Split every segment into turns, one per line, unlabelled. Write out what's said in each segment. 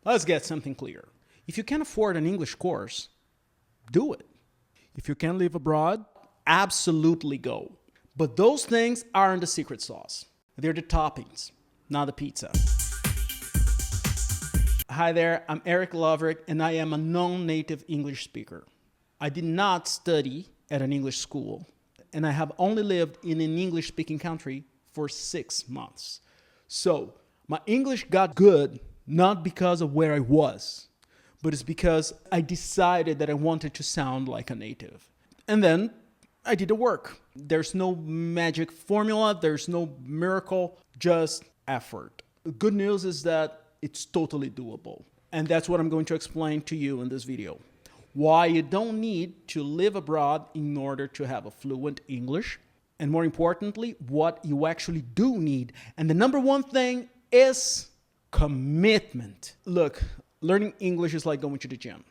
Let's get something clear. If you can afford an English course, do it. If you can live abroad, absolutely go. But those things aren't the secret sauce. They're the toppings, not the pizza. Hi there, I'm Eric Loverick, and I am a non-native English speaker. I did not study at an English school, and I have only lived in an English-speaking country for 6 months. So, my English got good not because of where I was, but it's because I decided that I wanted to sound like a native. And then I did the work. There's no magic formula, there's no miracle, just effort. The good news is that it's totally doable. And that's what I'm going to explain to you in this video. Why you don't need to live abroad in order to have a fluent English. And more importantly, what you actually do need. And the number one thing is commitment. Look, learning English is like going to the gym.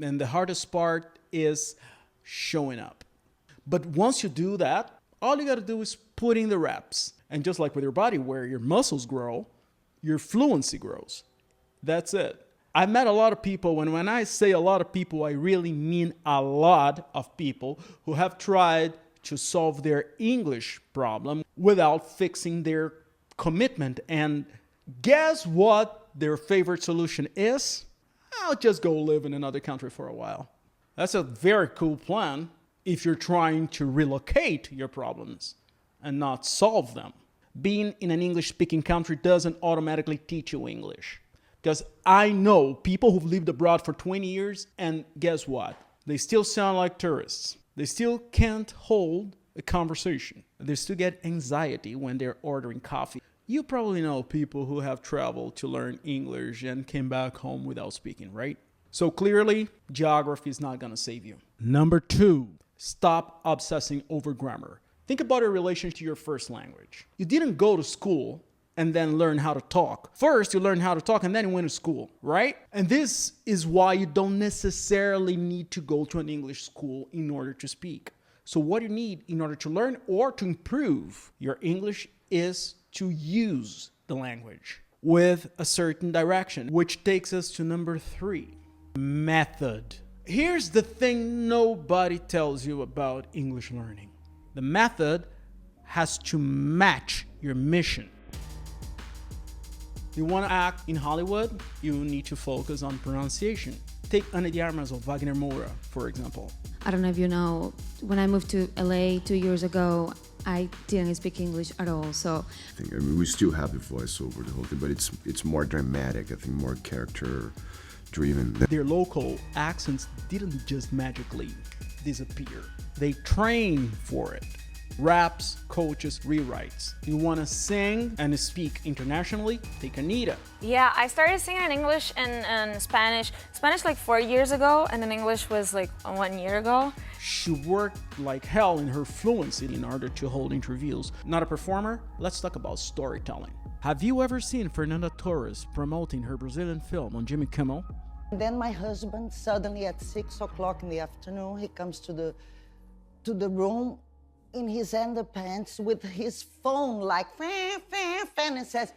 And the hardest part is showing up. But once you do that, all you got to do is put in the reps. And just like with your body, where your muscles grow, your fluency grows. That's it. I've met a lot of people, and when I say a lot of people, I really mean a lot of people who have tried to solve their English problem without fixing their commitment. And guess what their favorite solution is? I'll just go live in another country for a while. That's a very cool plan if you're trying to relocate your problems and not solve them. Being in an English-speaking country doesn't automatically teach you English. Because I know people who've lived abroad for 20 years, and guess what? They still sound like tourists. They still can't hold a conversation. They still get anxiety when they're ordering coffee. You probably know people who have traveled to learn English and came back home without speaking, right? So clearly, geography is not going to save you. Number 2, stop obsessing over grammar. Think about your relation to your first language. You didn't go to school and then learn how to talk. First, you learn how to talk and then you went to school, right? And this is why you don't necessarily need to go to an English school in order to speak. So what you need in order to learn or to improve your English is to use the language with a certain direction, which takes us to number 3, method. Here's the thing nobody tells you about English learning. The method has to match your mission. You want to act in Hollywood, you need to focus on pronunciation. Take Ana de Armas or Wagner Moura, for example.
I don't know if you know, when I moved to LA 2 years ago, I didn't speak English at all, so...
I mean, we still have the voiceover, the whole thing, but it's more dramatic, I think more character-driven.
Their local accents didn't just magically disappear. They train for it. Raps, coaches, rewrites. You want to sing and speak internationally? Take Anitta.
Yeah, I started singing in English and Spanish. Spanish like 4 years ago, and then English was like 1 year ago.
She worked like hell in her fluency in order to hold interviews. Not a performer? Let's talk about storytelling. Have you ever seen Fernanda Torres promoting her Brazilian film on Jimmy Kimmel?
Then my husband, suddenly at 6 o'clock in the afternoon, he comes to the room in his underpants with his phone like and says,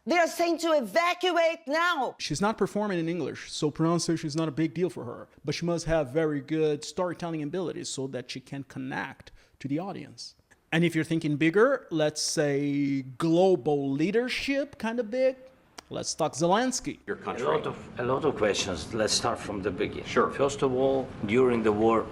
"They're saying to evacuate now."
She's not performing in English, so pronunciation is not a big deal for her, but she must have very good storytelling abilities so that she can connect to the audience. And if you're thinking bigger, let's say global leadership, kind of big, let's talk Zelensky.
Your country. A lot of questions. Let's start from the beginning. Sure. First of all, during the war,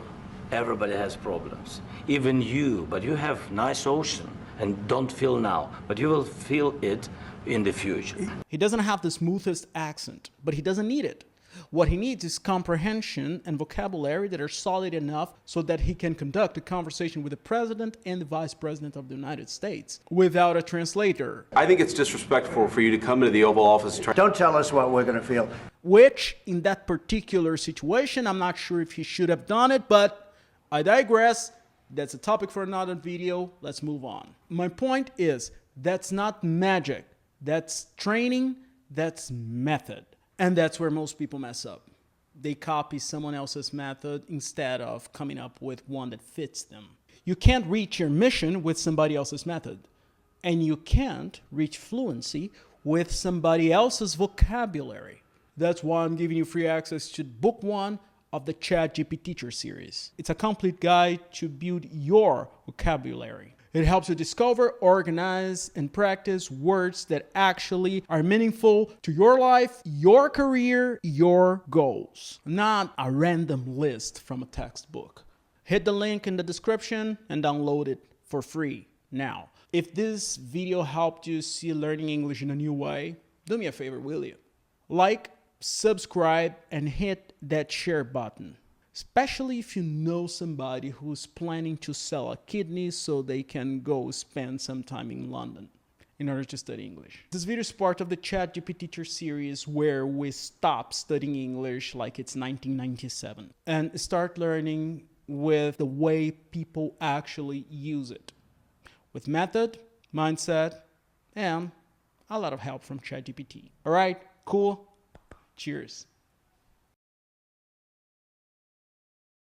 everybody has problems. Even you, but you have nice ocean and don't feel now, but you will feel it in the future.
He doesn't have the smoothest accent, but he doesn't need it. What he needs is comprehension and vocabulary that are solid enough so that he can conduct a conversation with the president and the vice president of the United States without a translator.
I think it's disrespectful for you to come into the Oval Office.
Don't tell us what we're going to feel.
Which, in that particular situation, I'm not sure if he should have done it, but I digress. That's a topic for another video. Let's move on. My point is, that's not magic. That's training. That's method. And that's where most people mess up. They copy someone else's method instead of coming up with one that fits them. You can't reach your mission with somebody else's method. And you can't reach fluency with somebody else's vocabulary. That's why I'm giving you free access to book 1 of the Chat GPTeacher series. It's a complete guide to build your vocabulary. It helps you discover, organize, and practice words that actually are meaningful to your life, your career, your goals, not a random list from a textbook. Hit the link in the description and download it for free now. If this video helped you see learning English in a new way, do me a favor, will you? Like, subscribe, and hit that share button. Especially if you know somebody who's planning to sell a kidney so they can go spend some time in London in order to study English. This video is part of the Chat GPTeacher series where we stop studying English like it's 1997 and start learning with the way people actually use it. With method, mindset, and a lot of help from ChatGPT. All right, cool. Cheers.